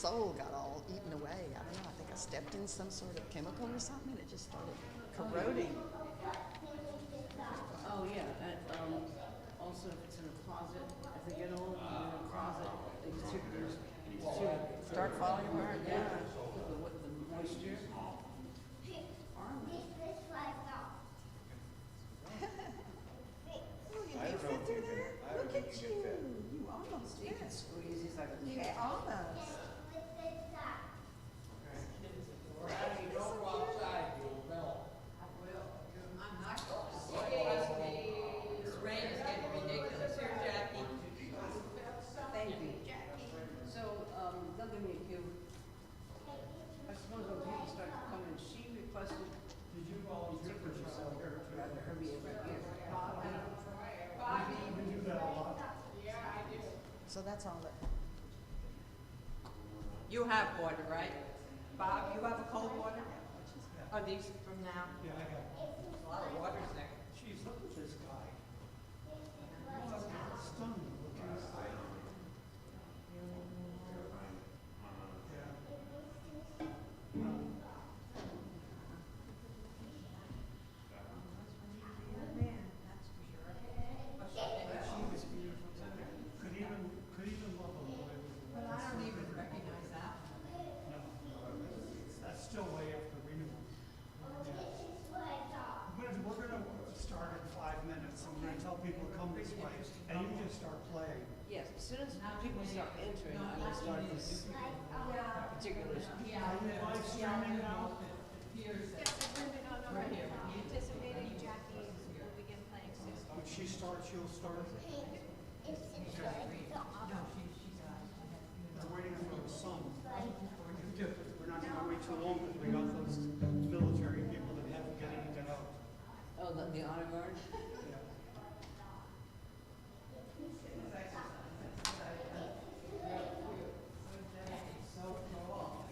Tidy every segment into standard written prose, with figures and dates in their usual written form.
sole got all eaten away. I don't know, I think I stepped in some sort of chemical or something, and it just started corroding. Oh, yeah, also if it's in a closet, if they get old, in a closet, they Start falling apart, yeah. With the moisture. Armand. Oh, you may fit through there? Look at you. You almost He did. can squeeze, he's like a You cat. almost. You don't go outside, you'll melt. I will. I'm not going to say. This rain is getting ridiculous here, Jackie. Thank you. So, they'll give me a cue. I suppose when people start to come in, she requested Did you volunteer for yourself here too? rather her be every year. You do that a lot. So that's all that. You have water, right? Bob, you have a cold water? Yeah. Are these from now? Yeah, I got it. A lot of water's there. Jeez, look at this guy. Stunning looking guy. Could even love him the way we were. But I don't even recognize that. No, that's still way after renewal. We're gonna start in 5 minutes, and we're gonna tell people to come this way, and you can just start playing. Yes, as soon as people start entering, I'm going to start this particular. Are you live streaming now? Right here. Anticipating Jackie will begin playing soon. When she starts, you'll start. No, We're waiting for the sun. We're not gonna wait too long because we got those military people that haven't get in and get out. Oh, the honor guard? Yeah. so cool.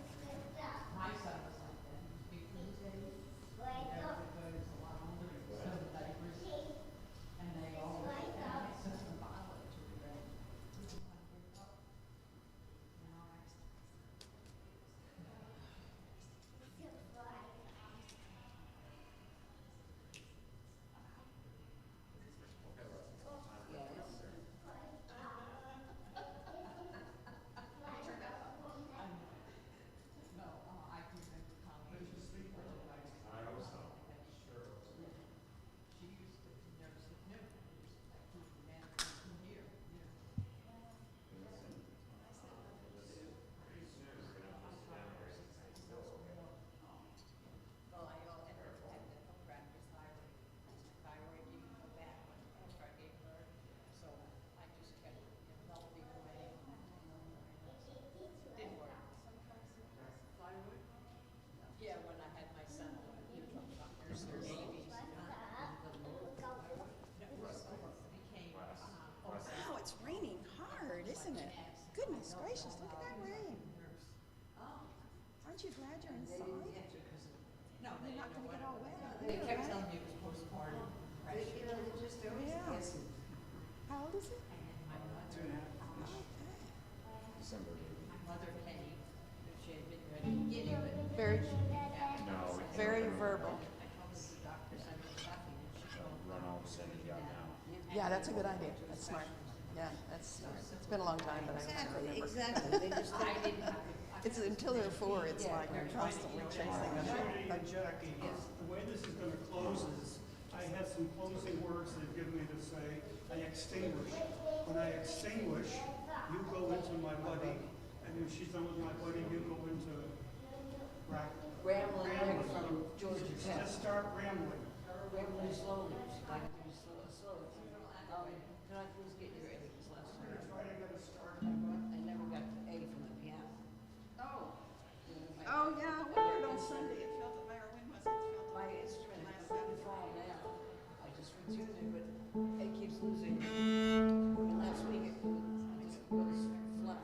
My son was like that. He was big these days. Everybody was a lot older. So the diapers. And they all access the bottle to the red. It's raining hard, isn't it? Goodness gracious, look at that rain. Aren't you glad you're inside? No, You're not gonna get all wet. They kept telling me it was postpartum depression. Yeah. How old is it? My mother, my mother Penny, she had been ready to get it, but Very, No, we can't very verbal. I told the doctor I was laughing and she told me. run all the percentage out now. Yeah, that's a good idea. That's smart. Yeah, that's smart. It's been a long time, but I can't remember. Exactly. They just, I didn't have it. It's until they're 4, it's like you're constantly chasing them. Hey, Jackie, the way this is gonna close is, I have some closing words they've given me to say. I extinguish. When I extinguish, you go into my buddy, and when she's done with my buddy, you go into rambling from Georgia Tech. Just start rambling. Rambling slowly. She'd like to do slow. Can I please get your A? Because last time Try to get us started. I never got the A from the piano. Oh, yeah, we heard on Sunday. It felt that my wind wasn't My instrument is going to fall now. I just retuned it, but it keeps losing. And last week it just goes flat.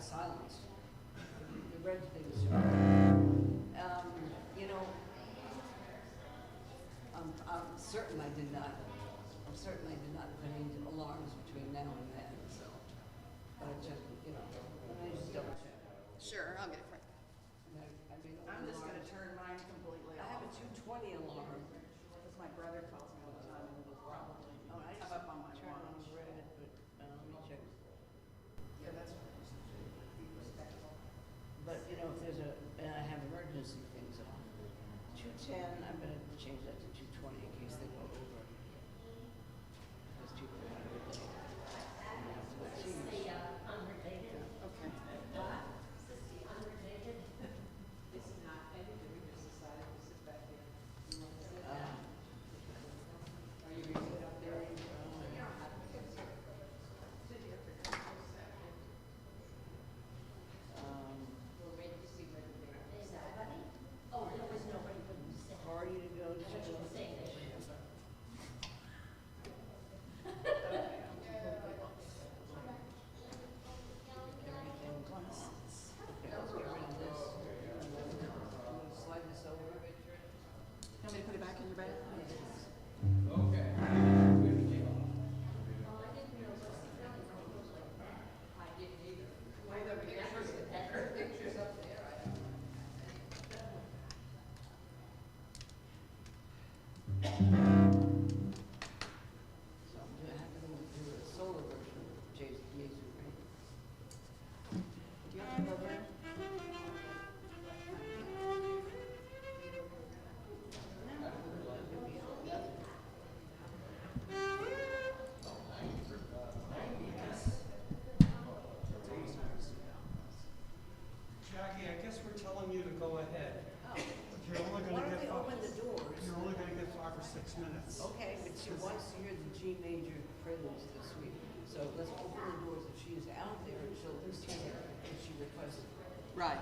silenced. The red things. You know, I'm certain I did not. I'm certain I did not put any alarms between now and then. So, but I just, you know, I just double check. Sure, I'll get it for you. I mean, I'm just gonna turn mine completely I have a off, 220 alarm. because my brother calls me all the time and will probably Oh, I come just up on my turn on watch. red, but let me check. Yeah, that's what I used to do, be respectful. But you know, if there's and I have emergency things on. 210, I'm gonna change that to 220 in case they go over. Because people have a good day. Okay. It's not anything, we just decided to sit back here. You want to sit Are down? Are you ready to sit up there? Sit here for just a second. We'll wait to see where the bear is. Oh, there was nobody but me. Party to go to. Everything's on. Okay, let's get rid of this. I'm gonna slide this over. You want me to put it back in your bag? So I'm gonna have to do a solo version of Jesu, right? Do you have the program? Jackie, I guess we're telling you to go ahead. Oh. But you're only Why gonna don't get we open the doors? You're only gonna get 5 or 6 minutes. Okay, but she wants to hear the G major preludes this week. So let's open the doors. If she is out there, she'll at least hear if she requested. Right.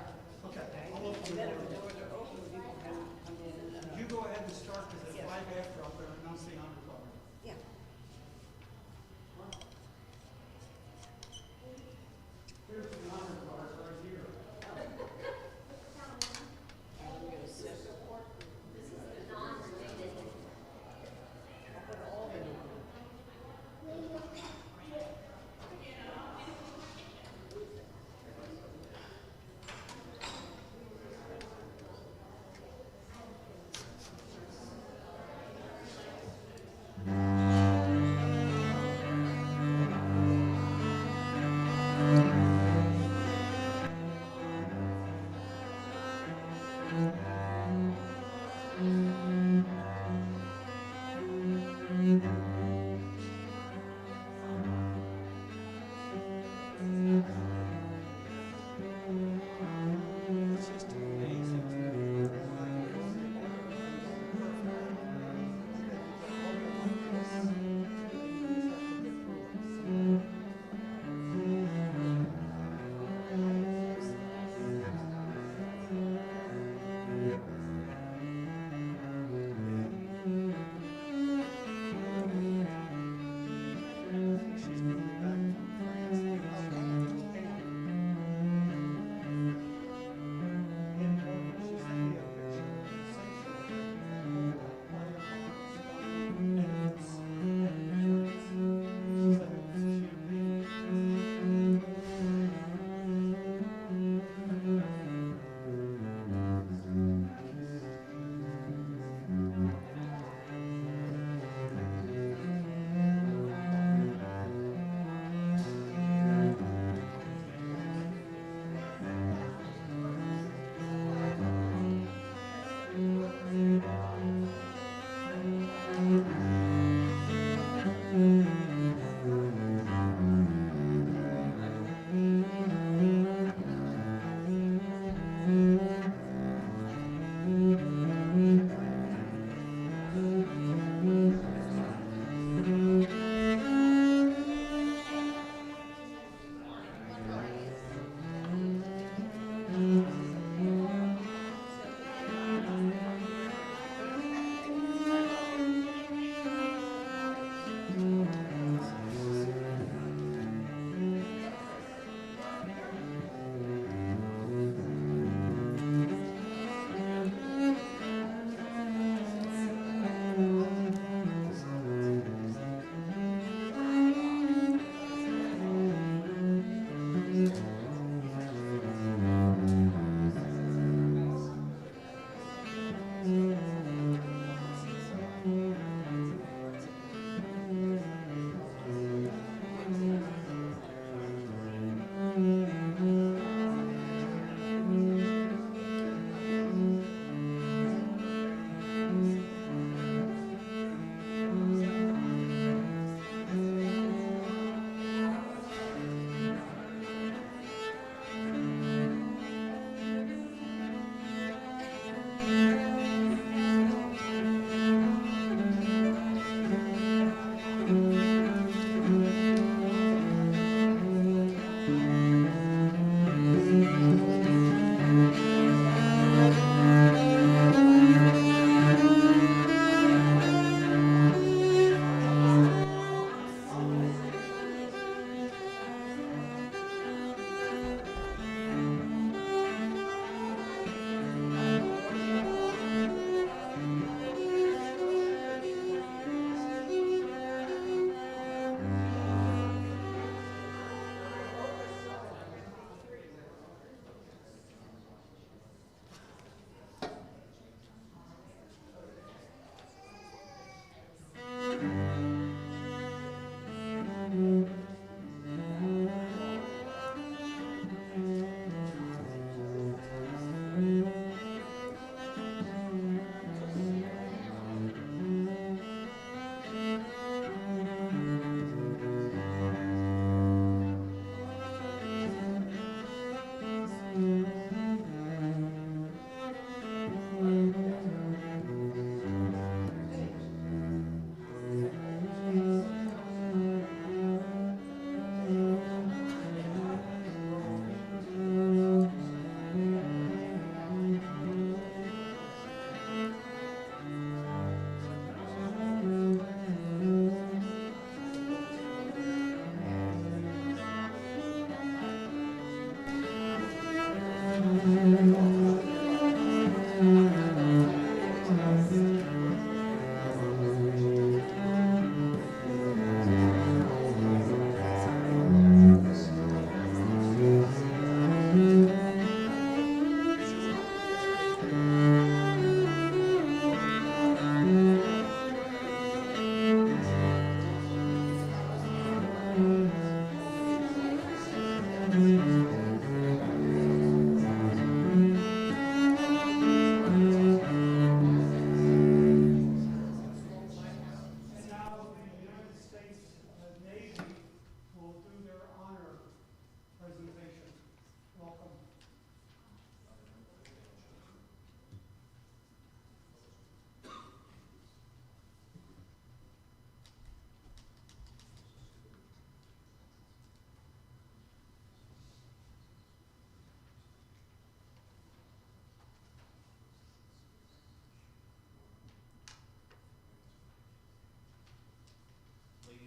Okay, Okay? I'll open And the then if the door. doors are open, people can come in and, You go ahead and start, because at Yes. 5 after, I'm gonna announce the honor card. yeah. Here's the honor card right here. I'm gonna sit. I'll put all of it on.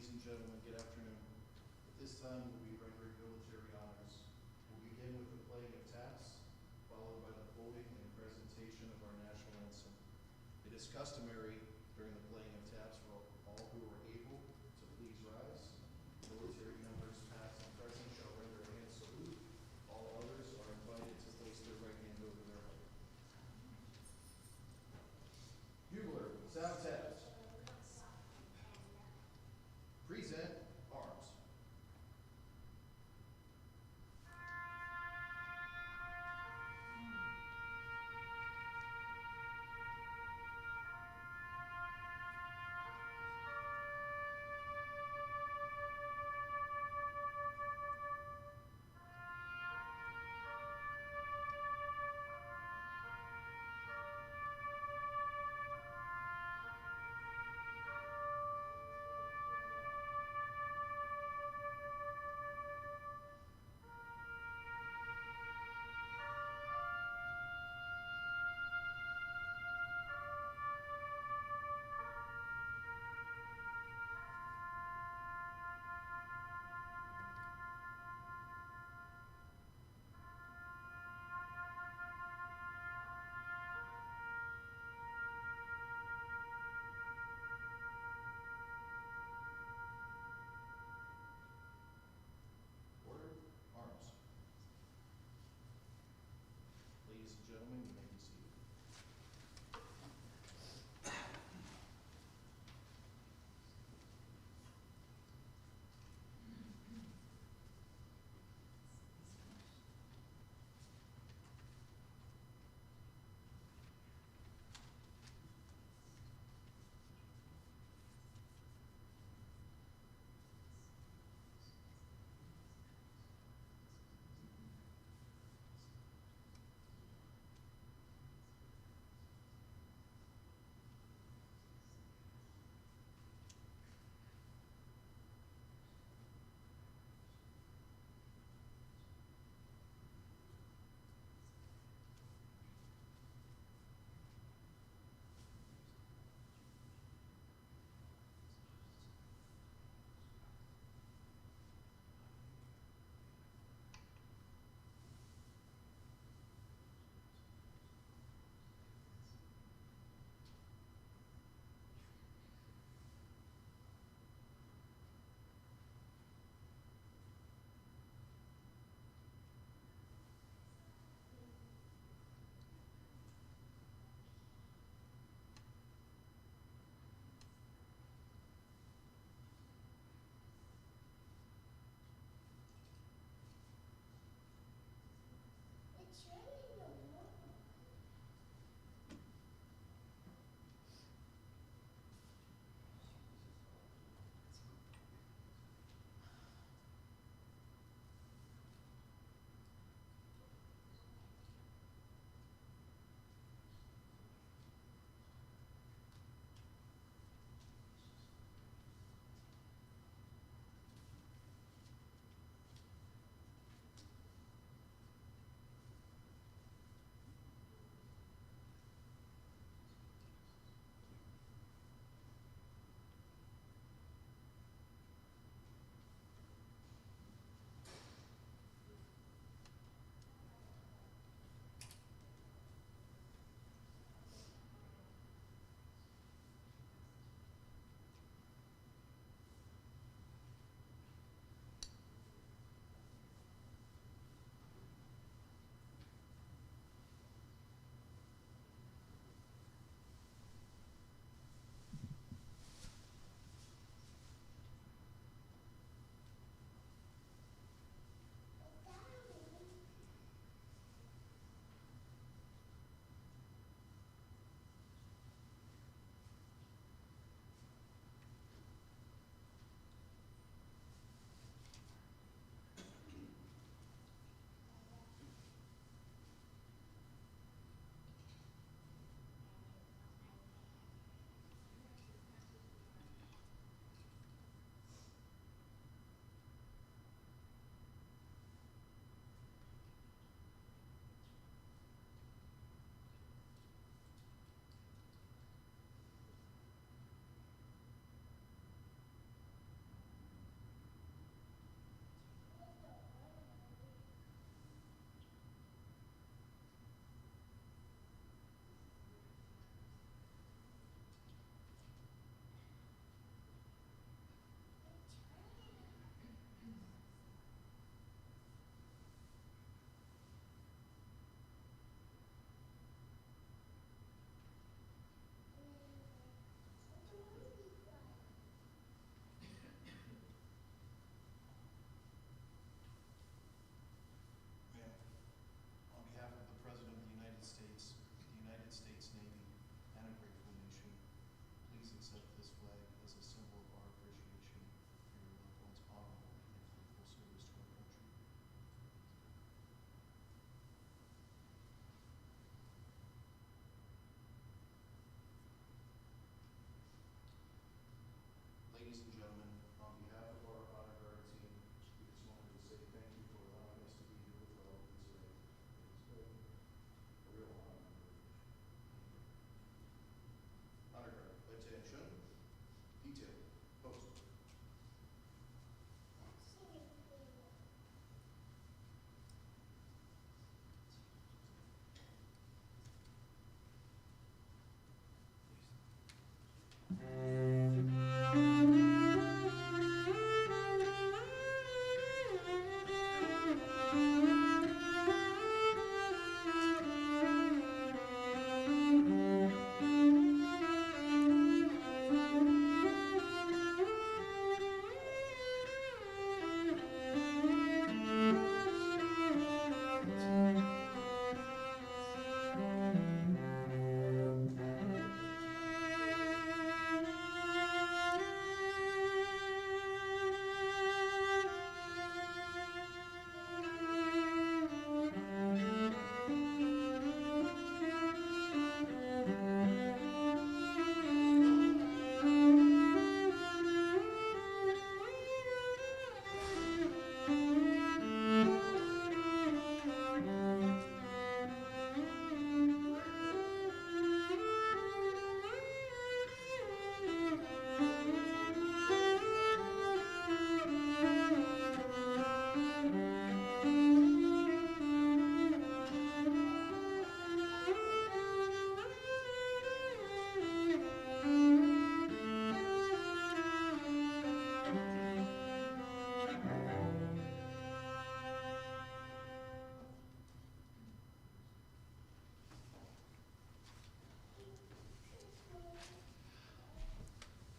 Ladies and gentlemen, good afternoon. At this time, we'll be rendering military honors. We'll begin with the playing of taps, followed by the quoting and presentation of our national anthem. It is customary during the playing of taps for all who are able to please rise. Military members past and present shall render a hand salute. All others are invited to place their right hand over their heart. Bugler, sound taps. Present arms.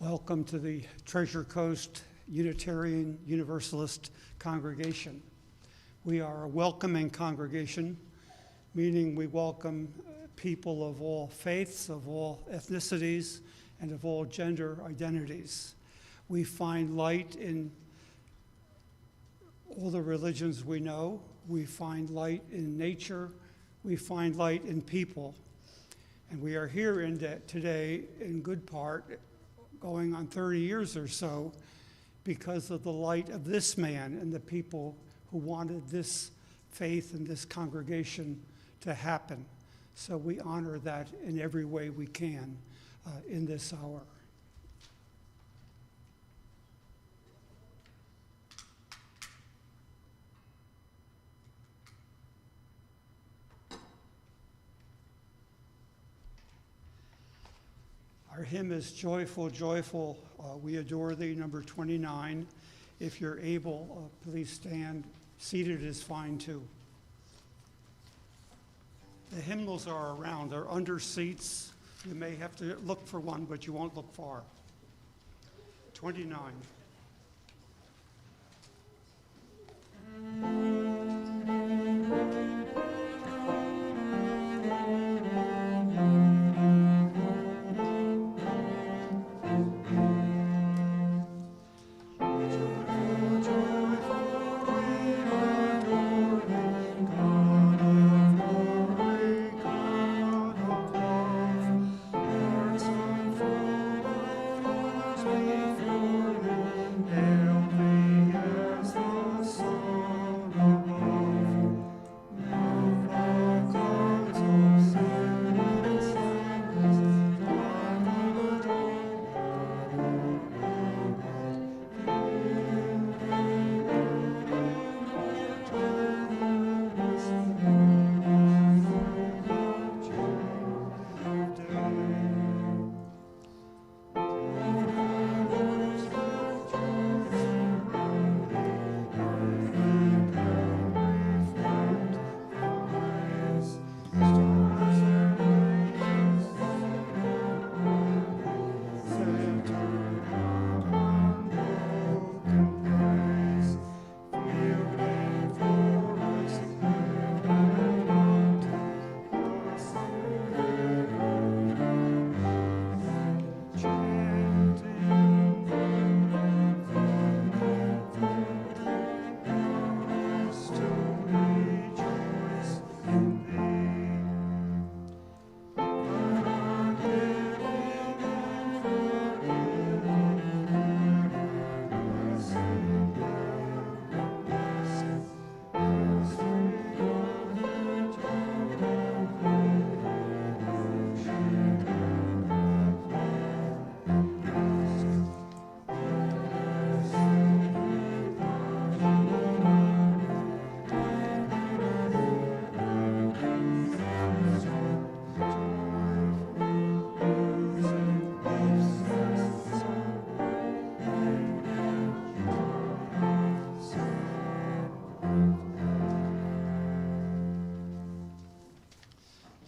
Welcome to the Treasure Coast Unitarian Universalist congregation. We are a welcoming congregation, meaning we welcome people of all faiths, of all ethnicities, and of all gender identities. We find light in all the religions we know. We find light in nature. We find light in people. And we are here today in good part, going on 30 years or so, because of the light of this man and the people who wanted this faith and this congregation to happen. So we honor that in every way we can in this hour. Our hymn is Joyful, Joyful, We Adore Thee, number 29. If you're able, please stand. Seated is fine too. The hymnals are around. They're under seats. You may have to look for one, but you won't look far. 29.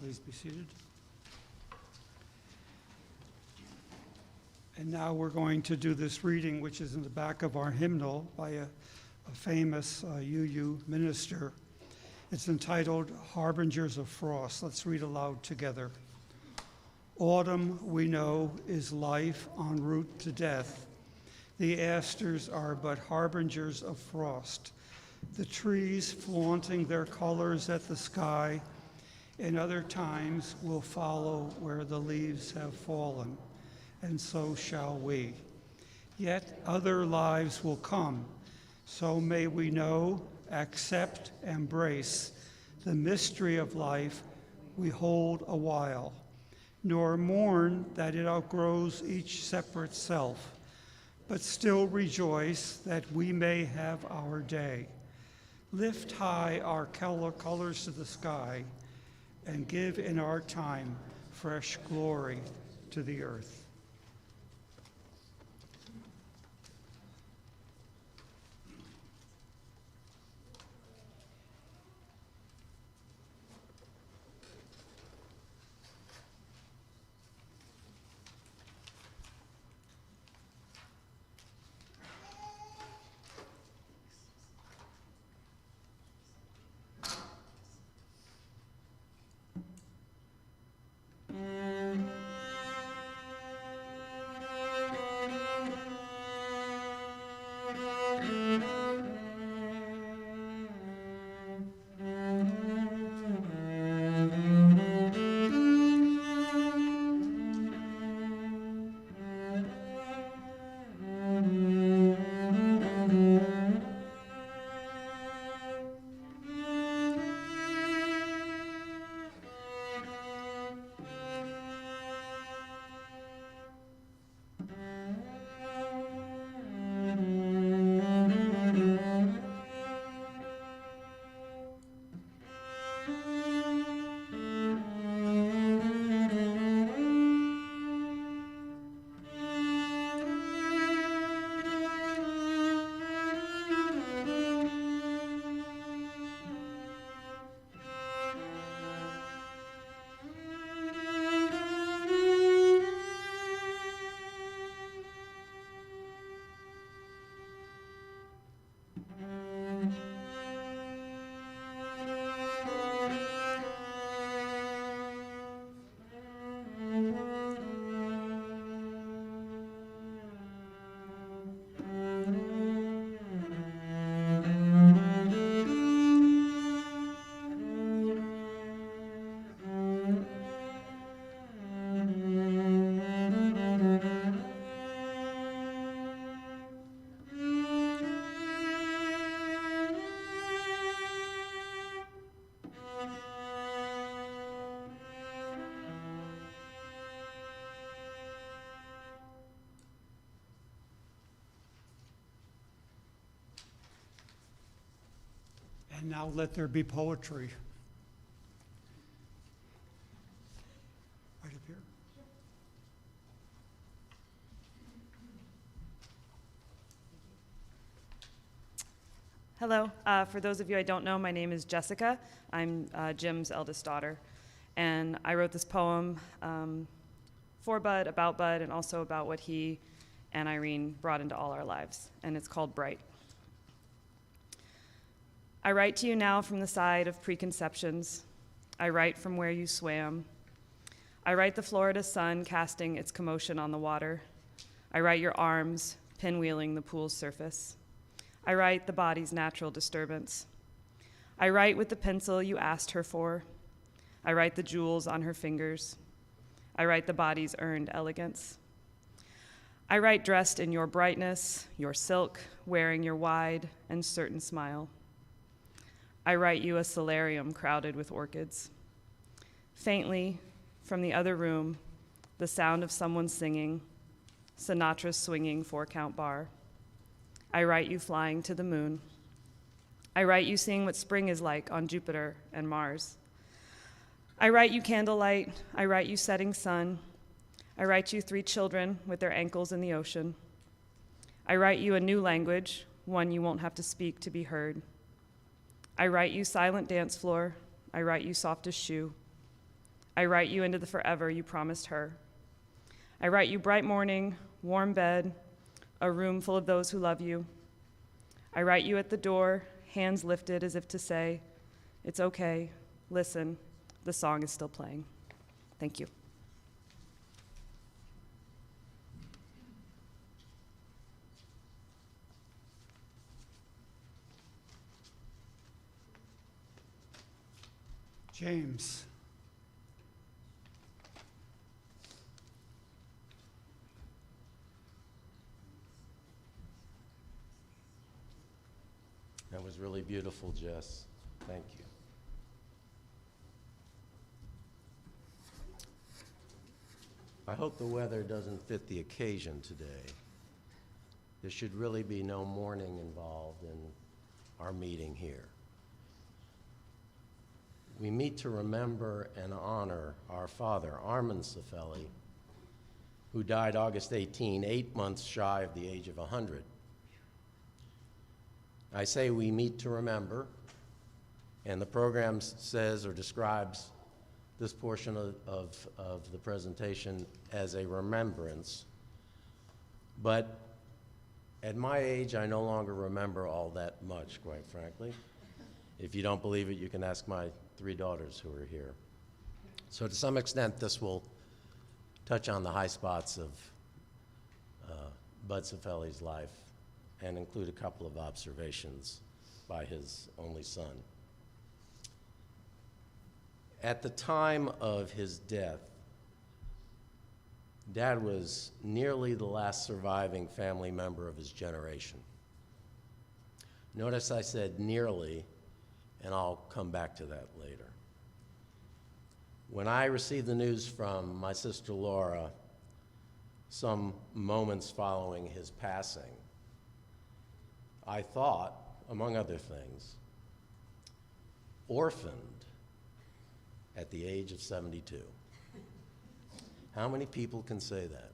Please be seated. And now we're going to do this reading, which is in the back of our hymnal by a famous UU minister. It's entitled Harbingers of Frost. Let's read aloud together. Autumn, we know, is life en route to death. The asters are but harbingers of frost. The trees flaunting their colors at the sky in other times will follow where the leaves have fallen, and so shall we. Yet other lives will come, so may we know, accept, embrace the mystery of life we hold a while, nor mourn that it outgrows each separate self, but still rejoice that we may have our day. Lift high our colors to the sky, and give in our time fresh glory to the earth. And now let there be poetry. Right up here. Hello. For those of you I don't know, my name is Jessica. I'm Jim's eldest daughter. And I wrote this poem for Bud, about Bud, and also about what he and Irene brought into all our lives. And it's called Bright. I write to you now from the side of preconceptions. I write from where you swam. I write the Florida sun casting its commotion on the water. I write your arms pinwheeling the pool's surface. I write the body's natural disturbance. I write with the pencil you asked her for. I write the jewels on her fingers. I write the body's earned elegance. I write dressed in your brightness, your silk, wearing your wide and certain smile. I write you a solarium crowded with orchids. Faintly, from the other room, the sound of someone singing, Sinatra's swinging four-count bar. I write you flying to the moon. I write you seeing what spring is like on Jupiter and Mars. I write you candlelight. I write you setting sun. I write you 3 children with their ankles in the ocean. I write you a new language, one you won't have to speak to be heard. I write you silent dance floor. I write you softest shoe. I write you into the forever you promised her. I write you bright morning, warm bed, a room full of those who love you. I write you at the door, hands lifted as if to say, it's okay, listen, the song is still playing. Thank you. James. That was really beautiful, Jess. Thank you. I hope the weather doesn't fit the occasion today. There should really be no mourning involved in our meeting here. We meet to remember and honor our father, Armand Cifelli, who died August 18, 8 months shy of the age of 100. I say we meet to remember, and the program says or describes this portion of the presentation as a remembrance. But at my age, I no longer remember all that much, quite frankly. If you don't believe it, you can ask my 3 daughters who are here. So to some extent, this will touch on the high spots of Bud Cifelli's life and include a couple of observations by his only son. At the time of his death, Dad was nearly the last surviving family member of his generation. Notice I said nearly, and I'll come back to that later. When I received the news from my sister Laura, some moments following his passing, I thought, among other things, orphaned at the age of 72. How many people can say that?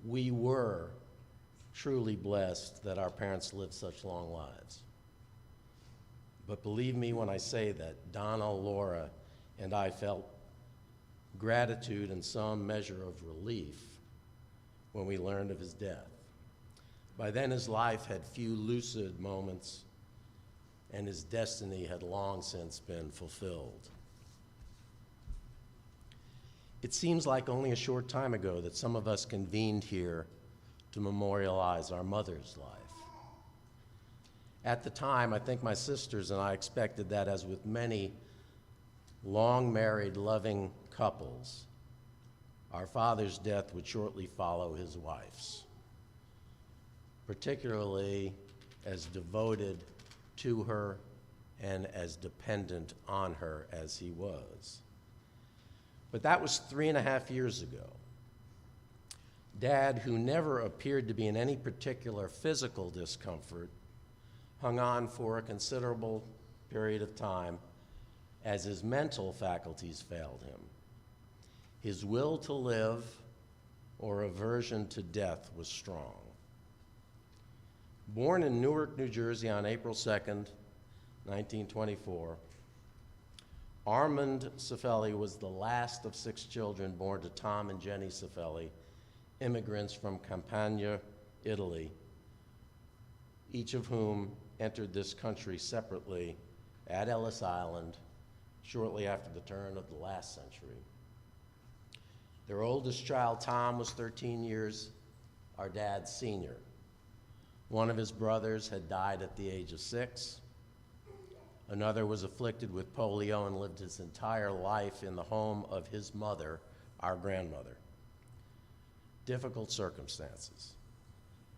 We were truly blessed that our parents lived such long lives. But believe me when I say that Donna, Laura, and I felt gratitude and some measure of relief when we learned of his death. By then, his life had few lucid moments, and his destiny had long since been fulfilled. It seems like only a short time ago that some of us convened here to memorialize our mother's life. At the time, I think my sisters and I expected that, as with many long-married, loving couples, our father's death would shortly follow his wife's, particularly as devoted to her and as dependent on her as he was. But that was 3.5 years ago. Dad, who never appeared to be in any particular physical discomfort, hung on for a considerable period of time as his mental faculties failed him. His will to live or aversion to death was strong. Born in Newark, New Jersey on April 2nd, 1924, Armand Cifelli was the last of 6 children born to Tom and Jennie Cifelli, immigrants from Campania, Italy, each of whom entered this country separately at Ellis Island shortly after the turn of the last century. Their oldest child, Tom, was 13 years our dad's senior. One of his brothers had died at the age of 6. Another was afflicted with polio and lived his entire life in the home of his mother, our grandmother. Difficult circumstances.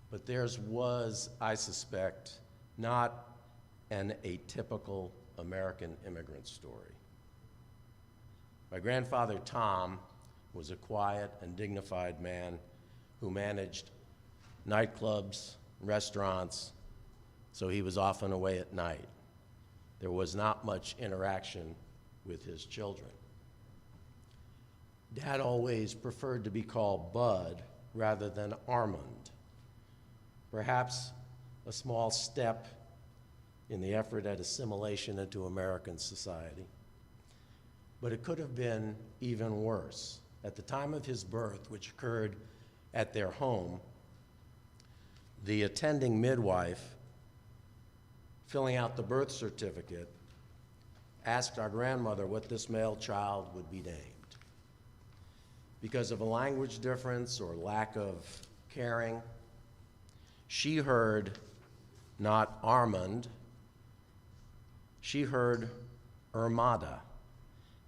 But theirs was, I suspect, not an atypical American immigrant story. My grandfather, Tom, was a quiet and dignified man who managed nightclubs, restaurants, so he was often away at night. There was not much interaction with his children. Dad always preferred to be called Bud rather than Armand. Perhaps a small step in the effort at assimilation into American society. But it could have been even worse. At the time of his birth, which occurred at their home, the attending midwife, filling out the birth certificate, asked our grandmother what this male child would be named. Because of a language difference or lack of caring, she heard not Armand, she heard Armada.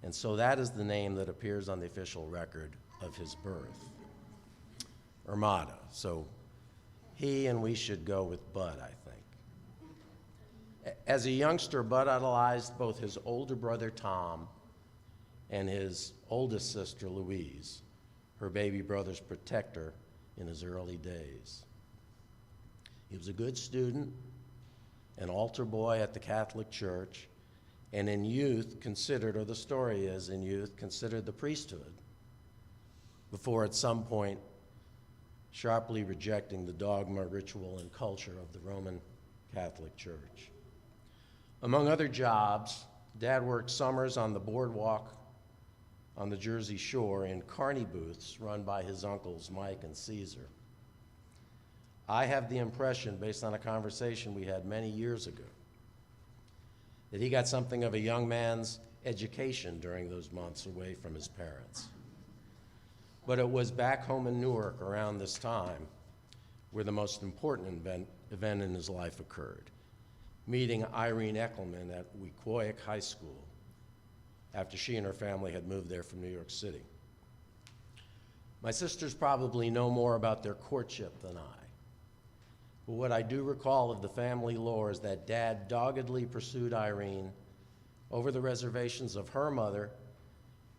And so that is the name that appears on the official record of his birth, Armada. So he and we should go with Bud, I think. As a youngster, Bud idolized both his older brother, Tom, and his oldest sister, Louise, her baby brother's protector in his early days. He was a good student, an altar boy at the Catholic Church, and in youth considered, or the story is in youth, considered the priesthood, before at some point sharply rejecting the dogma, ritual, and culture of the Roman Catholic Church. Among other jobs, Dad worked summers on the boardwalk on the Jersey Shore in carny booths run by his uncles Mike and Caesar. I have the impression, based on a conversation we had many years ago, that he got something of a young man's education during those months away from his parents. But it was back home in Newark around this time where the most important event in his life occurred, meeting Irene Eckelman at Wequoic High School after she and her family had moved there from New York City. My sisters probably know more about their courtship than I. But what I do recall of the family lore is that Dad doggedly pursued Irene over the reservations of her mother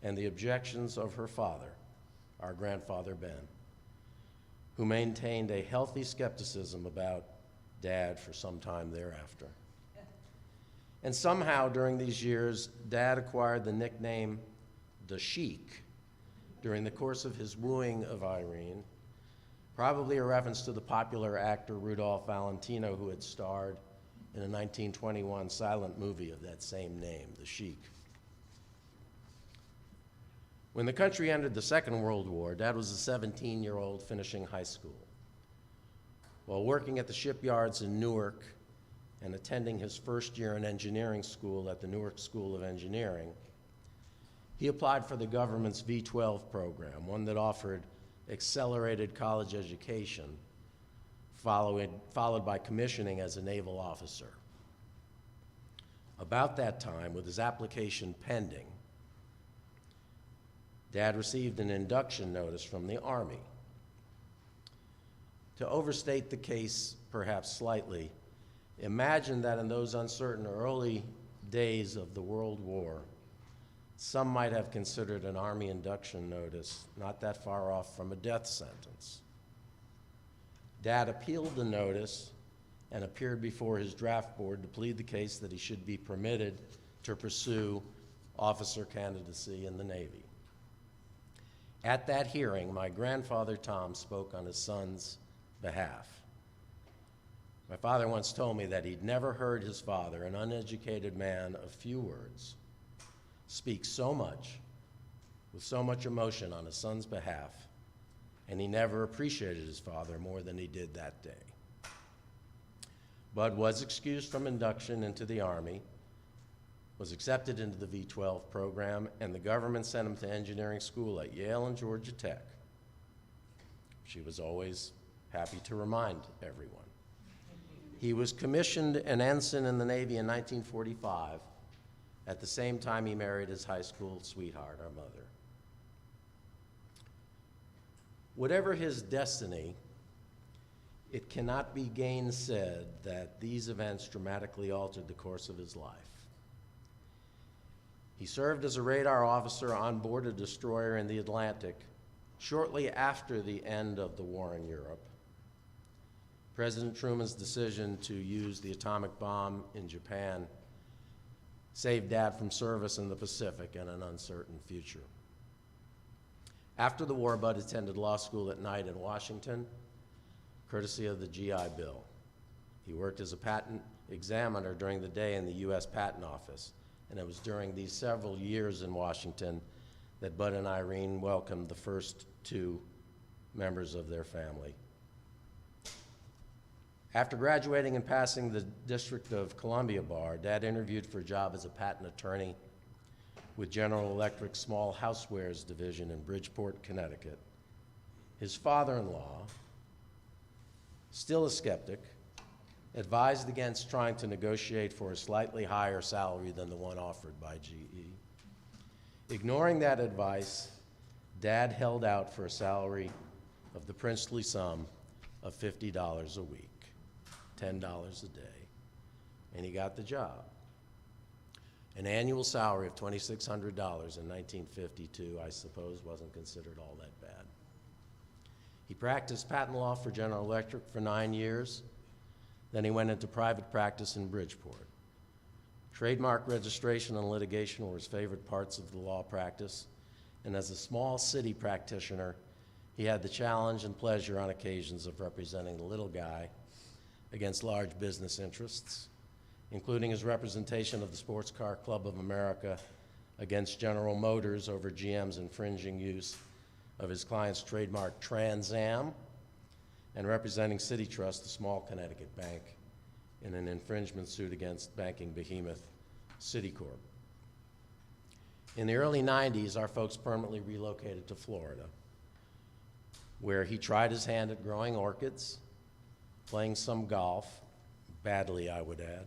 and the objections of her father, our grandfather Ben, who maintained a healthy skepticism about Dad for some time thereafter. And somehow during these years, Dad acquired the nickname the Sheik during the course of his wooing of Irene, probably a reference to the popular actor Rudolph Valentino, who had starred in a 1921 silent movie of that same name, The Sheik. When the country entered the Second World War, Dad was a 17-year-old finishing high school. While working at the shipyards in Newark and attending his first year in engineering school at the Newark School of Engineering, he applied for the government's V-12 program, one that offered accelerated college education, followed by commissioning as a naval officer. About that time, with his application pending, Dad received an induction notice from the Army. To overstate the case perhaps slightly, imagine that in those uncertain early days of the World War, some might have considered an Army induction notice not that far off from a death sentence. Dad appealed the notice and appeared before his draft board to plead the case that he should be permitted to pursue officer candidacy in the Navy. At that hearing, my grandfather Tom spoke on his son's behalf. My father once told me that he'd never heard his father, an uneducated man of few words, speak so much, with so much emotion on his son's behalf, and he never appreciated his father more than he did that day. Bud was excused from induction into the Army, was accepted into the V-12 program, and the government sent him to engineering school at Yale and Georgia Tech. She was always happy to remind everyone. He was commissioned an ensign in the Navy in 1945, at the same time he married his high school sweetheart, our mother. Whatever his destiny, it cannot be gainsaid that these events dramatically altered the course of his life. He served as a radar officer on board a destroyer in the Atlantic shortly after the end of the war in Europe. President Truman's decision to use the atomic bomb in Japan saved Dad from service in the Pacific and an uncertain future. After the war, Bud attended law school at night in Washington, courtesy of the GI Bill. He worked as a patent examiner during the day in the U.S. Patent Office, and it was during these several years in Washington that Bud and Irene welcomed the first two members of their family. After graduating and passing the District of Columbia bar, Dad interviewed for a job as a patent attorney with General Electric's small housewares division in Bridgeport, Connecticut. His father-in-law, still a skeptic, advised against trying to negotiate for a slightly higher salary than the one offered by GE. Ignoring that advice, Dad held out for a salary of the princely sum of $50 a week. $10 a day, and he got the job. An annual salary of $2,600 in 1952, I suppose, wasn't considered all that bad. He practiced patent law for General Electric for 9 years, then he went into private practice in Bridgeport. Trademark registration and litigation were his favorite parts of the law practice, and as a small city practitioner, he had the challenge and pleasure on occasions of representing the little guy against large business interests, including his representation of the Sports Car Club of America against General Motors over GM's infringing use of his client's trademark Trans Am, and representing City Trust, a small Connecticut bank, in an infringement suit against banking behemoth Citicorp. In the early 90s, our folks permanently relocated to Florida, where he tried his hand at growing orchids playing some golf, badly I would add,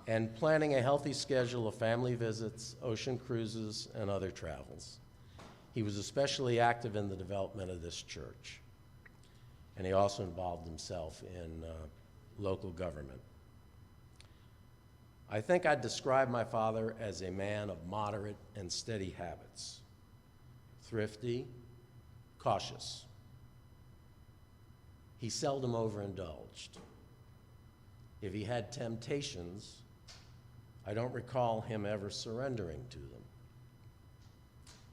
and planning a healthy schedule of family visits, ocean cruises, and other travels. He was especially active in the development of this church, and he also involved himself in local government. I think I'd describe my father as a man of moderate and steady habits, thrifty, cautious. He seldom overindulged. If he had temptations, I don't recall him ever surrendering to them.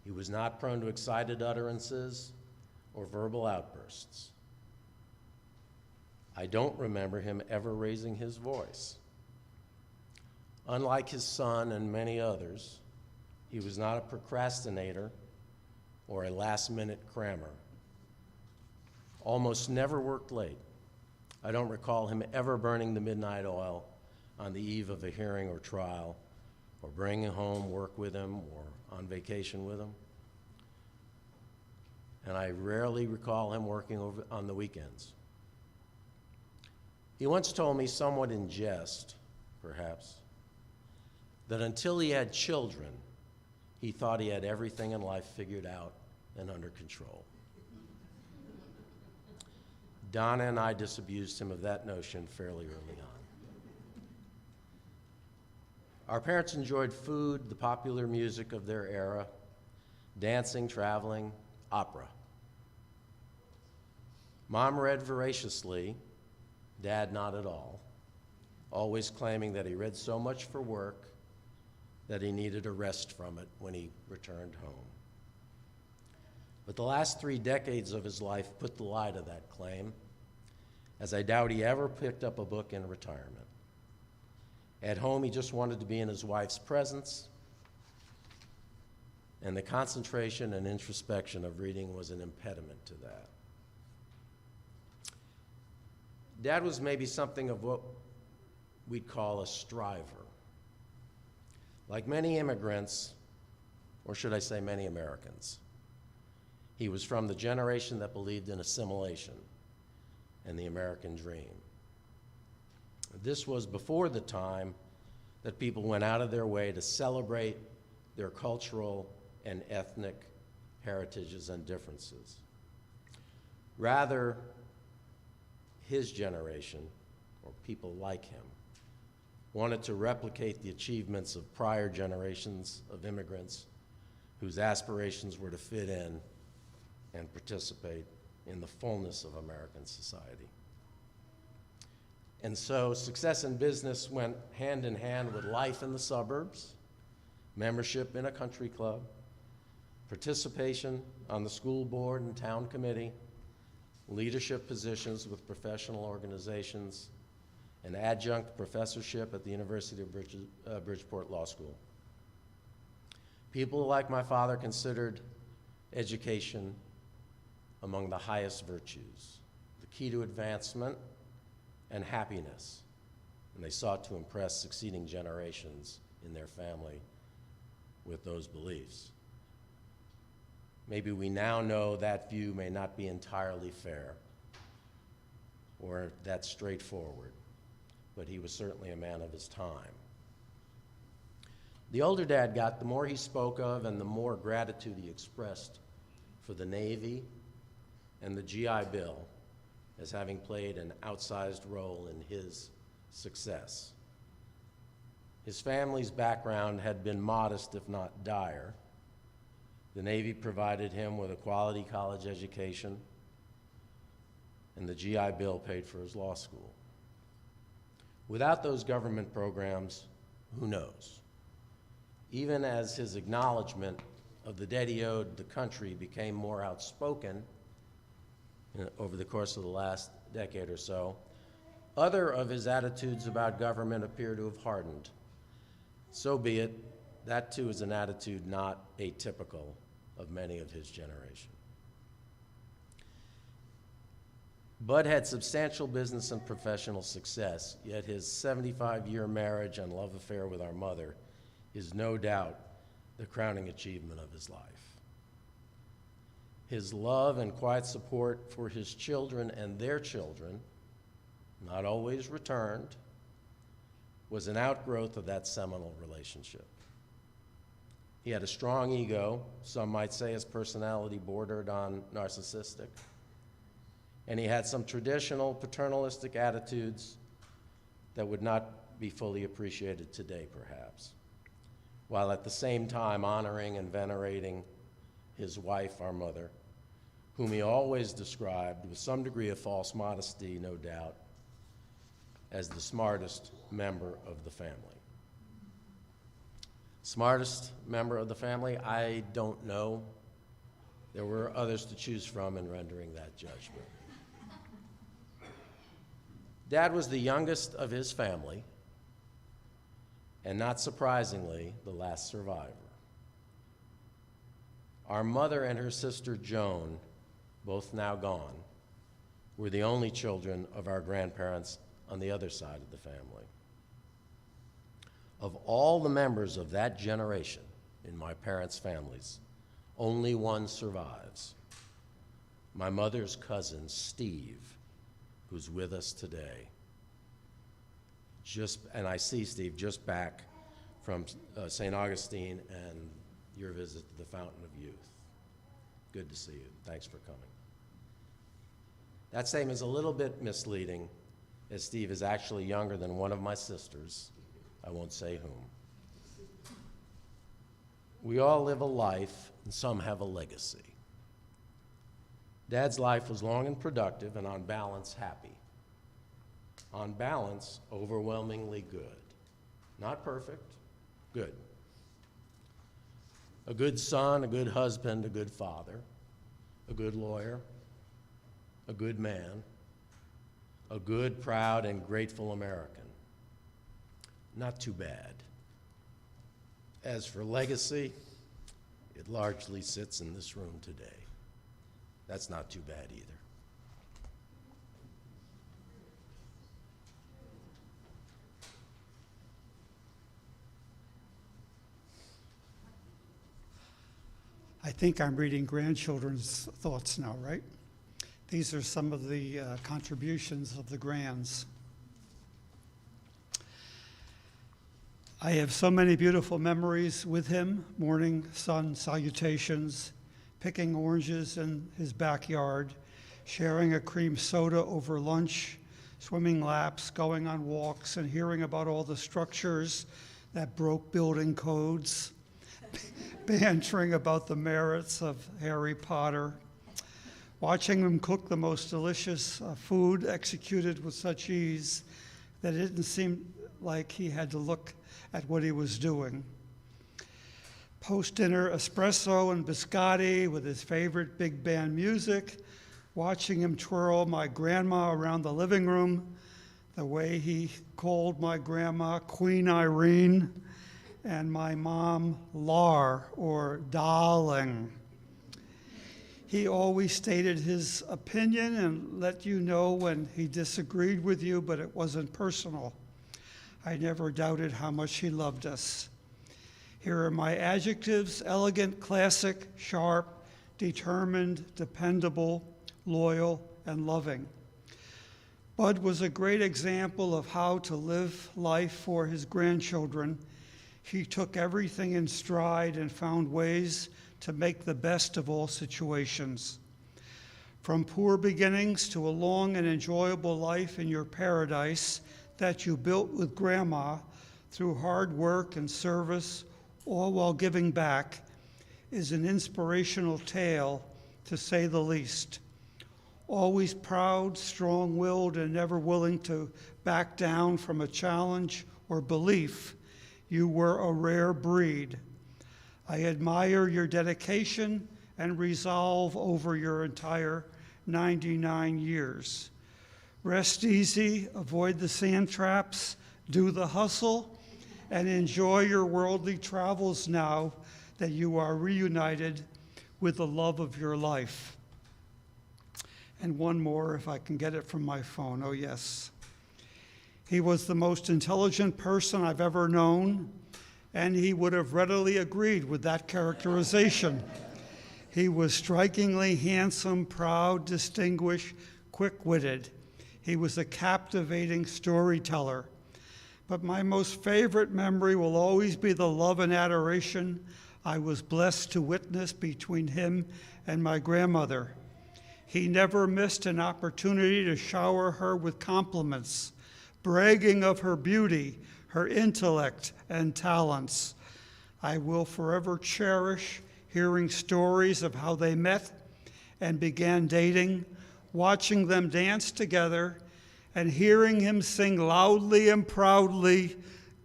He was not prone to excited utterances or verbal outbursts. I don't remember him ever raising his voice. Unlike his son and many others, he was not a procrastinator or a last-minute crammer. Almost never worked late. I don't recall him ever burning the midnight oil on the eve of a hearing or trial, or bringing home work with him or on vacation with him. And I rarely recall him working over on the weekends. He once told me, somewhat in jest, perhaps, that until he had children, he thought he had everything in life figured out and under control. Donna and I disabused him of that notion fairly early on. Our parents enjoyed food, the popular music of their era, dancing, traveling, opera. Mom read voraciously, Dad not at all, always claiming that he read so much for work that he needed a rest from it when he returned home. But the last 3 decades of his life put the lie to that claim, as I doubt he ever picked up a book in retirement. At home, he just wanted to be in his wife's presence, and the concentration and introspection of reading was an impediment to that. Dad was maybe something of what we'd call a striver. Like many immigrants, or should I say many Americans, he was from the generation that believed in assimilation and the American dream. This was before the time that people went out of their way to celebrate their cultural and ethnic heritages and differences. Rather, his generation, or people like him, wanted to replicate the achievements of prior generations of immigrants whose aspirations were to fit in and participate in the fullness of American society. And so success in business went hand in hand with life in the suburbs, membership in a country club, participation on the school board and town committee, leadership positions with professional organizations, an adjunct professorship at the University of Bridgeport Law School. People like my father considered education among the highest virtues, the key to advancement and happiness, and they sought to impress succeeding generations in their family with those beliefs. Maybe we now know that view may not be entirely fair or that straightforward, but he was certainly a man of his time. The older Dad got, the more he spoke of and the more gratitude he expressed for the Navy and the GI Bill as having played an outsized role in his success. His family's background had been modest, if not dire. The Navy provided him with a quality college education, and the GI Bill paid for his law school. Without those government programs, who knows? Even as his acknowledgement of the debt he owed the country became more outspoken over the course of the last decade or so, other of his attitudes about government appear to have hardened. So be it, that too is an attitude not atypical of many of his generation. Bud had substantial business and professional success, yet his 75-year marriage and love affair with our mother is no doubt the crowning achievement of his life. His love and quiet support for his children and their children not always returned, was an outgrowth of that seminal relationship. He had a strong ego, some might say his personality bordered on narcissistic, and he had some traditional paternalistic attitudes that would not be fully appreciated today, perhaps, while at the same time honoring and venerating his wife, our mother, whom he always described with some degree of false modesty, no doubt, as the smartest member of the family. Smartest member of the family? I don't know. There were others to choose from in rendering that judgment. Dad was the youngest of his family, and not surprisingly, the last survivor. Our mother and her sister Joan, both now gone, were the only children of our grandparents on the other side of the family. Of all the members of that generation in my parents' families, only one survives. My mother's cousin, Steve, who's with us today. And I see Steve just back from St. Augustine and your visit to the Fountain of Youth. Good to see you. Thanks for coming. That statement is a little bit misleading, as Steve is actually younger than one of my sisters. I won't say whom. We all live a life, and some have a legacy. Dad's life was long and productive, and on balance, happy. On balance, overwhelmingly good. Not perfect, good. A good son, a good husband, a good father, a good lawyer, a good man, a good, proud, and grateful American. Not too bad. As for legacy, it largely sits in this room today. That's not too bad either. I think I'm reading grandchildren's thoughts now, right? These are some of the contributions of the grands. I have so many beautiful memories with him, morning sun salutations, picking oranges in his backyard, sharing a cream soda over lunch, swimming laps, going on walks, and hearing about all the structures that broke building codes, bantering about the merits of Harry Potter, watching him cook the most delicious food executed with such ease that it didn't seem like he had to look at what he was doing. Post-dinner espresso and biscotti with his favorite big band music, watching him twirl my grandma around the living room, the way he called my grandma Queen Irene, and my mom Lar, or darling. He always stated his opinion and let you know when he disagreed with you, but it wasn't personal. I never doubted how much he loved us. Here are my adjectives: elegant, classic, sharp, determined, dependable, loyal, and loving. Bud was a great example of how to live life for his grandchildren. He took everything in stride and found ways to make the best of all situations. From poor beginnings to a long and enjoyable life in your paradise that you built with Grandma through hard work and service, all while giving back, is an inspirational tale, to say the least. Always proud, strong-willed, and never willing to back down from a challenge or belief, you were a rare breed. I admire your dedication and resolve over your entire 99 years. Rest easy, avoid the sand traps, do the hustle, and enjoy your worldly travels now that you are reunited with the love of your life. And one more, if I can get it from my phone. Oh, yes. He was the most intelligent person I've ever known, and he would have readily agreed with that characterization. He was strikingly handsome, proud, distinguished, quick-witted. He was a captivating storyteller. But my most favorite memory will always be the love and adoration I was blessed to witness between him and my grandmother. He never missed an opportunity to shower her with compliments, bragging of her beauty, her intellect, and talents. I will forever cherish hearing stories of how they met and began dating, watching them dance together, and hearing him sing loudly and proudly,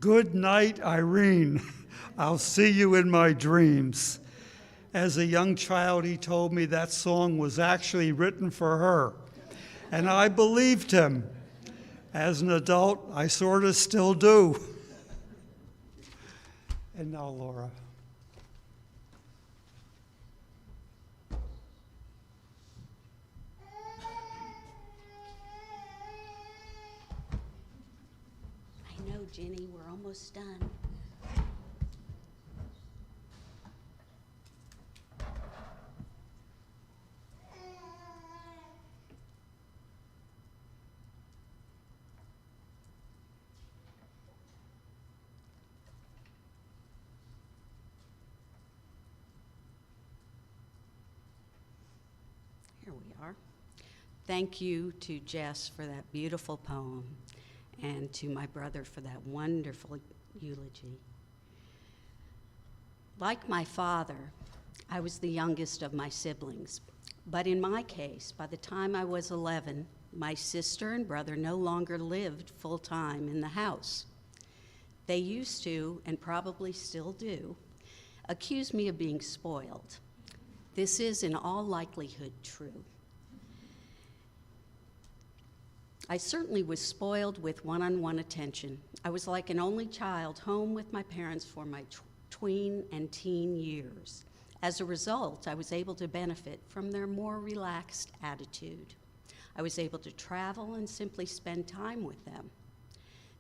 "Good night, Irene. I'll see you in my dreams." As a young child, he told me that song was actually written for her, and I believed him. As an adult, I sort of still do. And now, Laura. I know, Jenny, we're almost done. Here we are. Thank you to Jess for that beautiful poem, and to my brother for that wonderful eulogy. Like my father, I was the youngest of my siblings. But in my case, by the time I was 11, my sister and brother no longer lived full-time in the house. They used to, and probably still do, accuse me of being spoiled. This is, in all likelihood, true. I certainly was spoiled with one-on-one attention. I was like an only child, home with my parents for my tween and teen years. As a result, I was able to benefit from their more relaxed attitude. I was able to travel and simply spend time with them.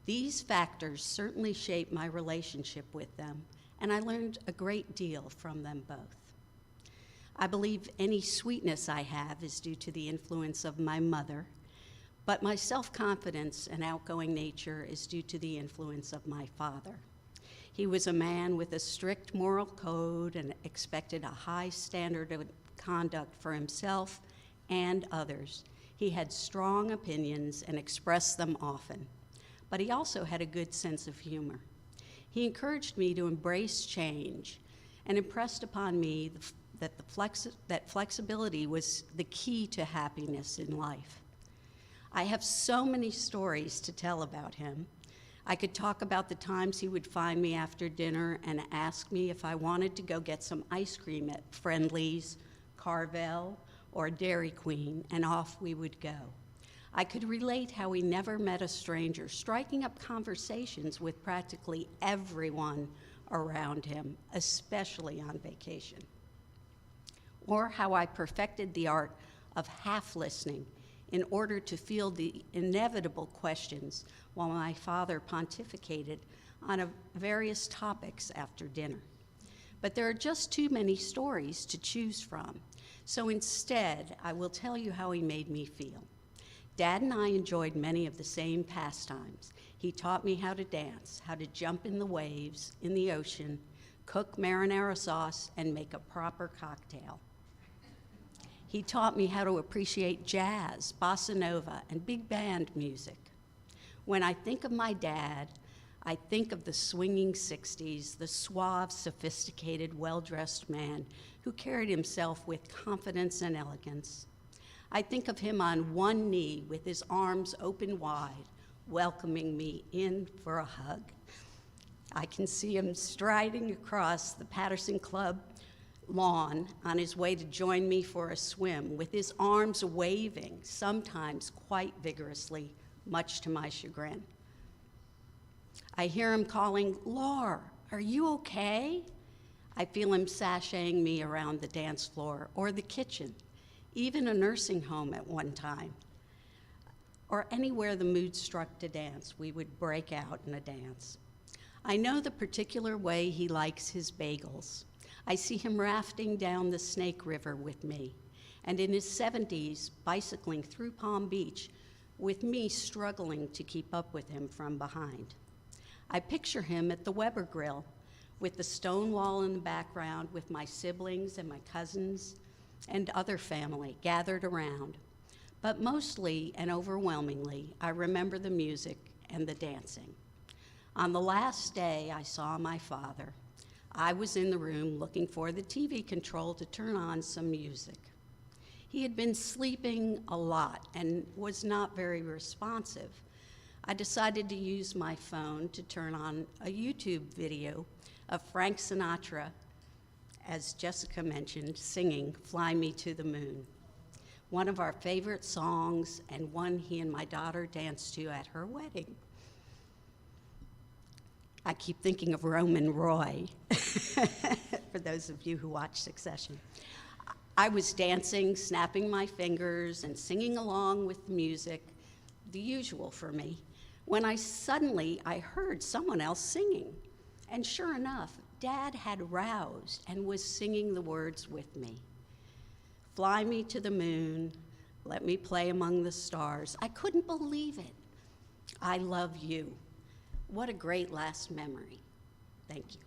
These factors certainly shaped my relationship with them, and I learned a great deal from them both. I believe any sweetness I have is due to the influence of my mother, but my self-confidence and outgoing nature is due to the influence of my father. He was a man with a strict moral code and expected a high standard of conduct for himself and others. He had strong opinions and expressed them often, but he also had a good sense of humor. He encouraged me to embrace change and impressed upon me that flexibility was the key to happiness in life. I have so many stories to tell about him. I could talk about the times he would find me after dinner and ask me if I wanted to go get some ice cream at Friendly's, Carvel, or Dairy Queen, and off we would go. I could relate how he never met a stranger, striking up conversations with practically everyone around him, especially on vacation. Or how I perfected the art of half listening in order to field the inevitable questions while my father pontificated on various topics after dinner. But there are just too many stories to choose from, so instead I will tell you how he made me feel. Dad and I enjoyed many of the same pastimes. He taught me how to dance, how to jump in the waves, in the ocean, cook marinara sauce, and make a proper cocktail. He taught me how to appreciate jazz, bossa nova, and big band music. When I think of my dad, I think of the swinging 60s, the suave, sophisticated, well-dressed man who carried himself with confidence and elegance. I think of him on one knee with his arms open wide, welcoming me in for a hug. I can see him striding across the Patterson Club lawn on his way to join me for a swim, with his arms waving, sometimes quite vigorously, much to my chagrin. I hear him calling, "Laura, are you okay?" I feel him sashaying me around the dance floor or the kitchen, even a nursing home at one time, or anywhere the mood struck to dance, we would break out in a dance. I know the particular way he likes his bagels. I see him rafting down the Snake River with me, and in his 70s, bicycling through Palm Beach with me struggling to keep up with him from behind. I picture him at the Weber Grill, with the stone wall in the background, with my siblings and my cousins and other family gathered around. But mostly and overwhelmingly, I remember the music and the dancing. On the last day I saw my father, I was in the room looking for the TV control to turn on some music. He had been sleeping a lot and was not very responsive. I decided to use my phone to turn on a YouTube video of Frank Sinatra, as Jessica mentioned, singing "Fly Me to the Moon," one of our favorite songs and one he and my daughter danced to at her wedding. I keep thinking of Roman Roy, for those of you who watch Succession. I was dancing, snapping my fingers, and singing along with the music, the usual for me, when I heard someone else singing. And sure enough, Dad had roused and was singing the words with me. Fly me to the moon, let me play among the stars. I couldn't believe it. I love you. What a great last memory. Thank you.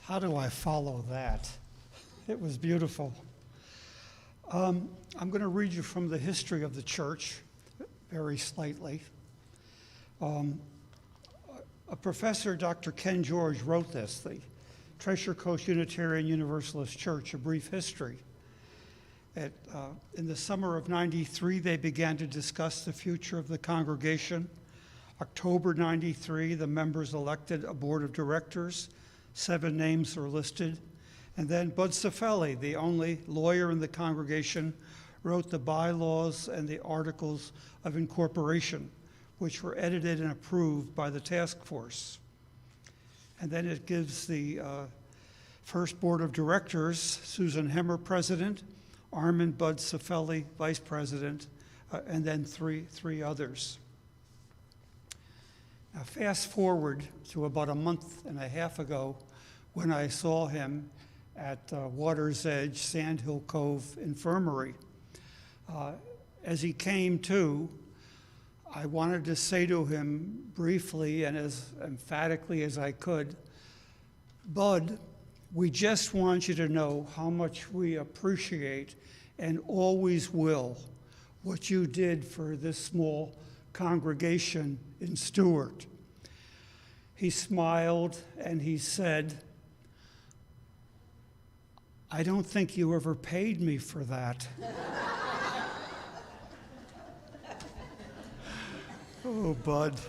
How do I follow that? It was beautiful. I'm going to read you from the history of the church, very slightly. A professor, Dr. Ken George, wrote this, the Treasure Coast Unitarian Universalist Church, A Brief History. In the summer of '93, they began to discuss the future of the congregation. October 93, the members elected a board of directors. 7 names are listed. And then Bud Cifelli, the only lawyer in the congregation, wrote the bylaws and the articles of incorporation, which were edited and approved by the task force. And then it gives the first board of directors, Susan Hemmer, president, Armand Bud Cifelli, vice president, and then three others. Now fast forward to about a month and a half ago when I saw him at Water's Edge, Sand Hill Cove Infirmary. As he came to, I wanted to say to him briefly and as emphatically as I could, Bud, we just want you to know how much we appreciate and always will what you did for this small congregation in Stuart. He smiled and he said, I don't think you ever paid me for that. Oh, Bud.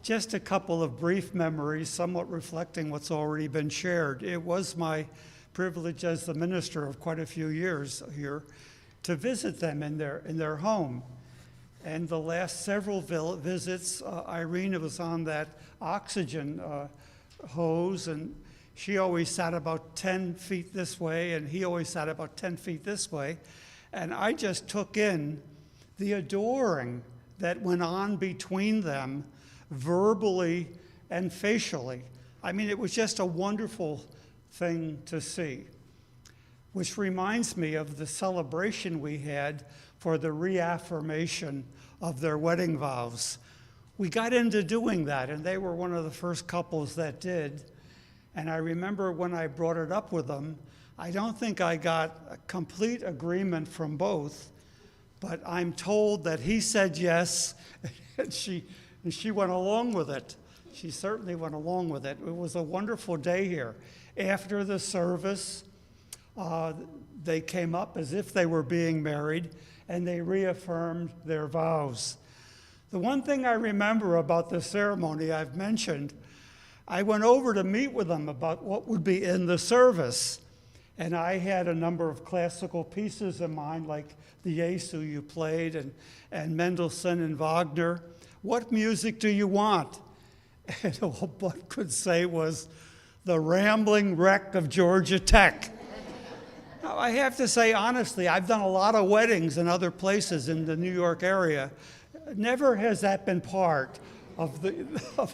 Just a couple of brief memories, somewhat reflecting what's already been shared. It was my privilege as the minister of quite a few years here to visit them in their home. And the last several visits, Irene was on that oxygen hose, and she always sat about 10 feet this way, and he always sat about 10 feet this way. And I just took in the adoring that went on between them, verbally and facially. I mean, it was just a wonderful thing to see, which reminds me of the celebration we had for the reaffirmation of their wedding vows. We got into doing that, and they were one of the first couples that did. And I remember when I brought it up with them, I don't think I got a complete agreement from both, but I'm told that he said yes, and she went along with it. She certainly went along with it. It was a wonderful day here. After the service, they came up as if they were being married, and they reaffirmed their vows. The one thing I remember about the ceremony I've mentioned, I went over to meet with them about what would be in the service. And I had a number of classical pieces in mind, like the Jesu you played, and Mendelssohn and Wagner. What music do you want? And all Bud could say was, the rambling wreck of Georgia Tech. Now, I have to say, honestly, I've done a lot of weddings in other places in the New York area. Never has that been part of the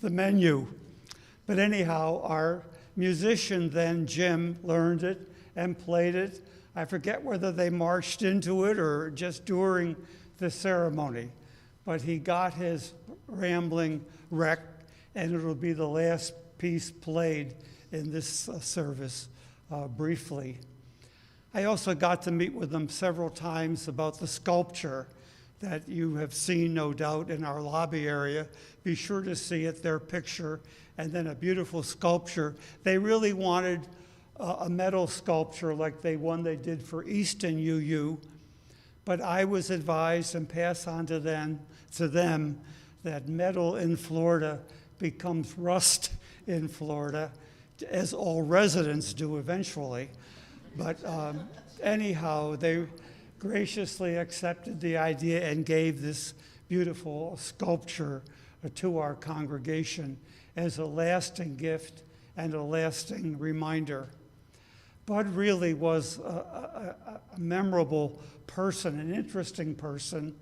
menu. But anyhow, our musician then, Jim, learned it and played it. I forget whether they marched into it or just during the ceremony. But he got his rambling wreck, and it'll be the last piece played in this service briefly. I also got to meet with them several times about the sculpture that you have seen, no doubt, in our lobby area. Be sure to see it, their picture, and then a beautiful sculpture. They really wanted a metal sculpture like the one they did for Easton UU, but I was advised and passed on to them that metal in Florida becomes rust in Florida, as all residents do eventually. But anyhow, they graciously accepted the idea and gave this beautiful sculpture to our congregation as a lasting gift and a lasting reminder. Bud really was a memorable person, an interesting person,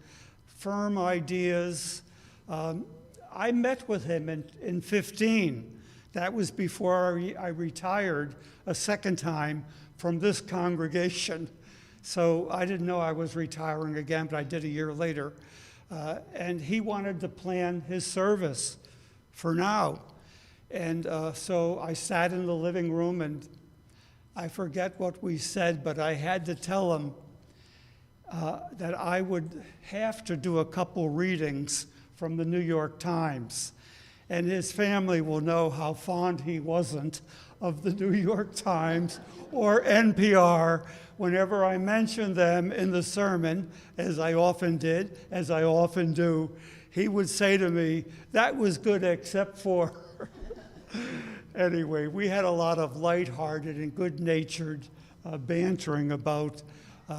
firm ideas. I met with him in 15. That was before I retired a second time from this congregation. So I didn't know I was retiring again, but I did a year later. And he wanted to plan his service for now. And so I sat in the living room, and I forget what we said, but I had to tell him that I would have to do a couple readings from the New York Times. And his family will know how fond he wasn't of the New York Times or NPR whenever I mentioned them in the sermon, as I often did, as I often do, he would say to me, "That was good except for..." Anyway, we had a lot of lighthearted and good-natured bantering about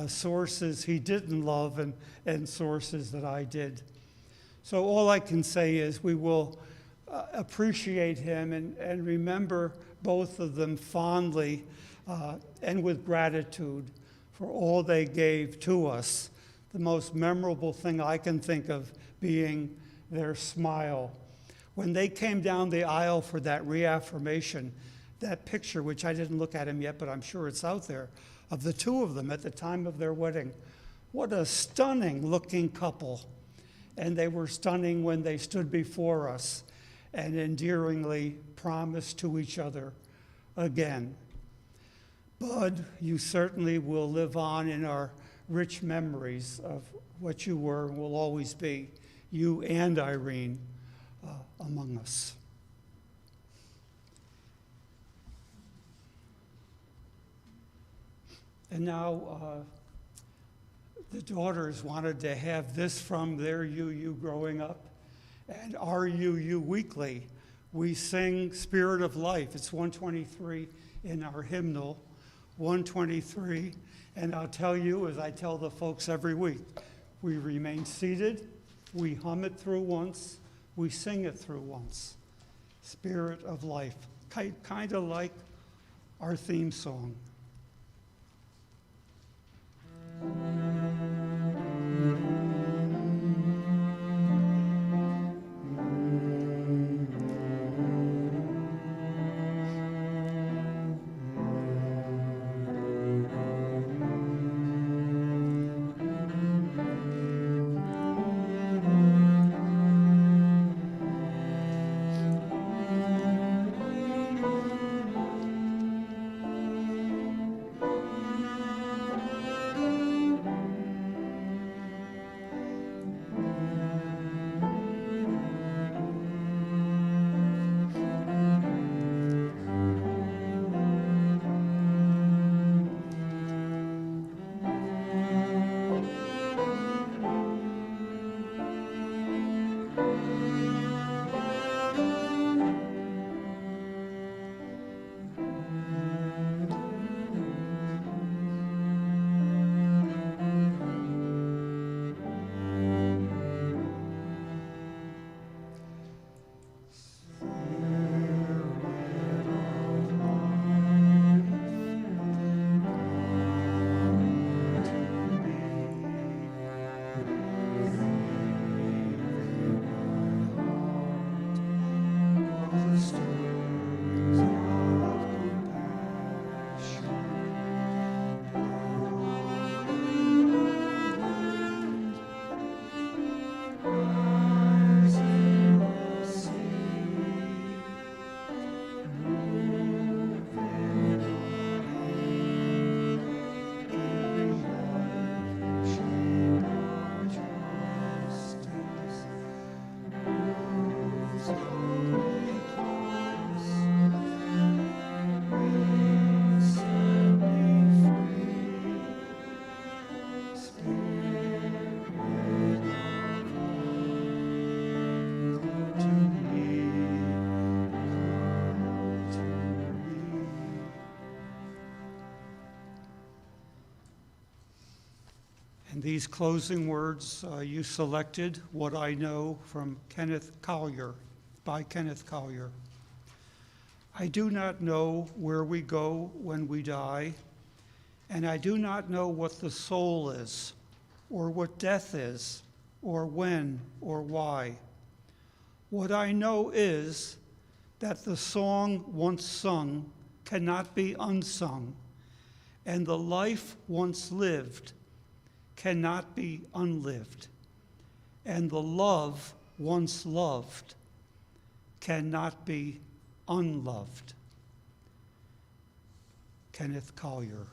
sources he didn't love and sources that I did. So all I can say is we will appreciate him and remember both of them fondly and with gratitude for all they gave to us. The most memorable thing I can think of being their smile. When they came down the aisle for that reaffirmation, that picture, which I didn't look at him yet, but I'm sure it's out there, of the two of them at the time of their wedding. What a stunning looking couple. And they were stunning when they stood before us and endearingly promised to each other again. Bud, you certainly will live on in our rich memories of what you were and will always be, you and Irene, among us. And now the daughters wanted to have this from their UU growing up. And our UU weekly, we sing Spirit of Life. It's 123 in our hymnal, 123. And I'll tell you, as I tell the folks every week, we remain seated, we hum it through once, we sing it through once. Spirit of Life, kind of like our theme song. These closing words, you selected What I Know from by Kenneth Collier. I do not know where we go when we die, and I do not know what the soul is, or what death is, or when, or why. What I know is that the song once sung cannot be unsung, and the life once lived cannot be unlived, and the love once loved cannot be unloved. Kenneth Collier.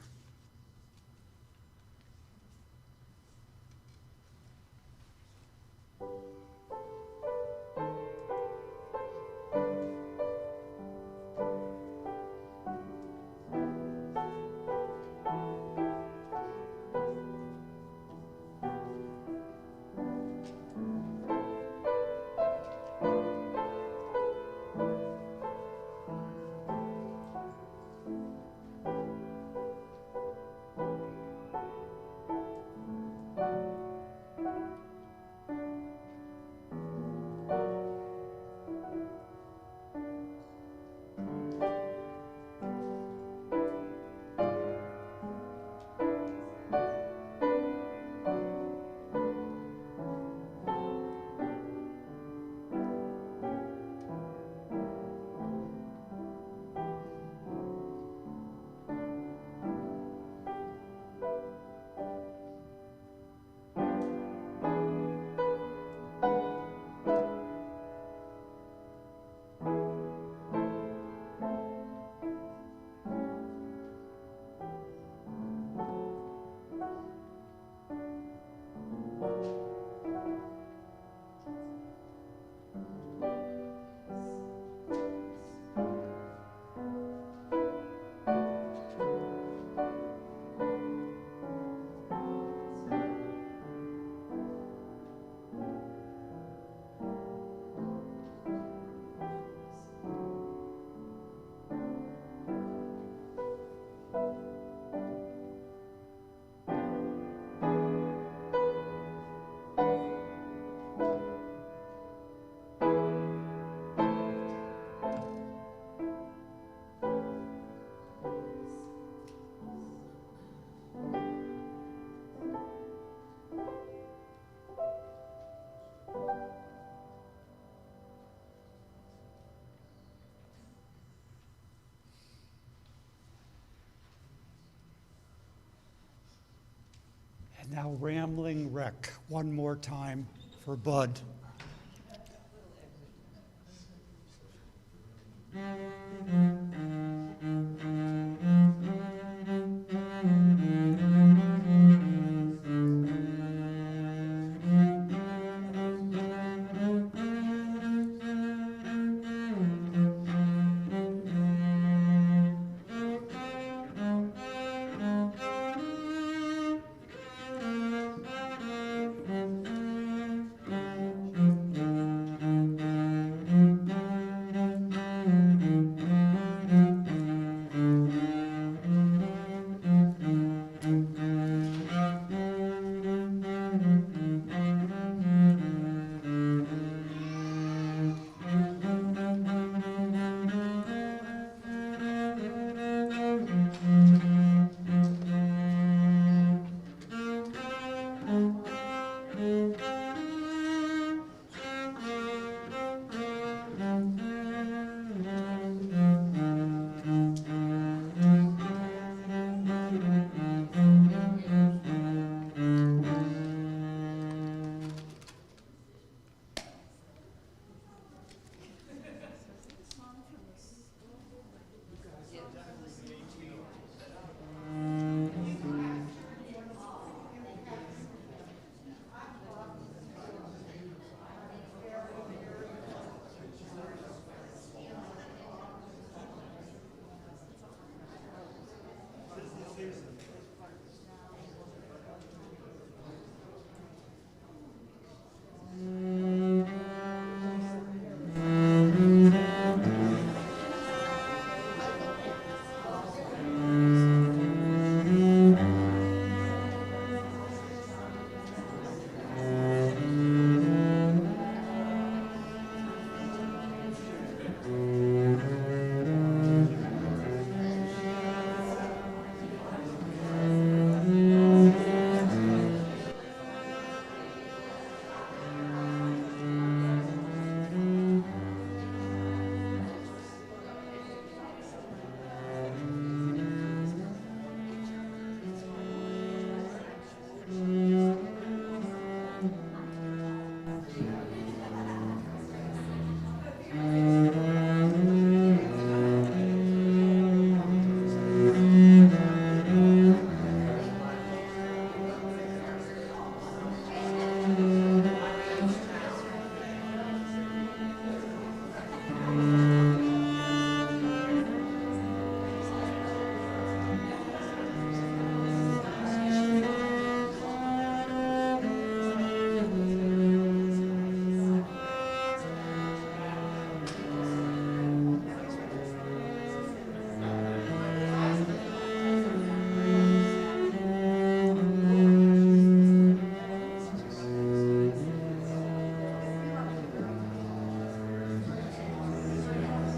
Now Rambling Wreck, one more time for Bud.